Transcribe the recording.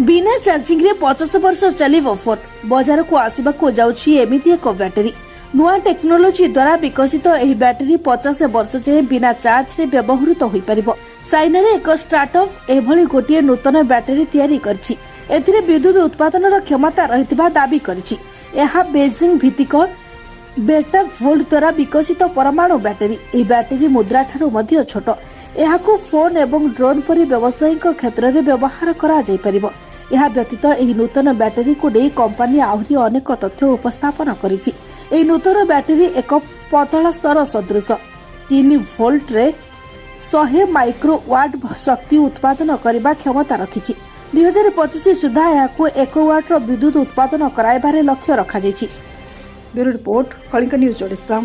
बिना चार्जिंग रे 50 वर्ष चलिबो फोन। बाजार को आसीबा को जाउछि एमिति एक बैटरी। नुआ टेक्नोलोजी द्वारा विकसित एही बैटरी 50 वर्ष जाए बिना चार्ज रे व्यवहृत होई परिबो। चाइना रे एक स्टार्टअप एभली गोटिए नूतन बैटरी तैयारी करछि। एथिरे विद्युत उत्पादन क्षमता रहितबा दाबी करछि। एहा बेजिंग भित्तिक बेटा वोल्ट द्वारा विकसित परमाणु बैटरी। एही बैटरी मुद्रा ठारू मध्य छोट। एहाकू फोन एवं ड्रोन परि व्यावसायिक क्षेत्र में व्यवहार करा जाय परिबो। यह व्यतीत एही नूतन बैटरी को नहीं कंपनी आहरी अनेक तथ्य उपस्थापन करिछि। एही नूतन बैटरी एक पतला स्तर सदृश 3 वोल्ट रे 100 माइक्रो वाट शक्ति उत्पादन करने क्षमता रखिछि। 2025 सुधा यहाकू 1 वाट विद्युत उत्पादन कराइबारे लक्ष्य रखा जायछि। Bureau report Kalinga news Odisha.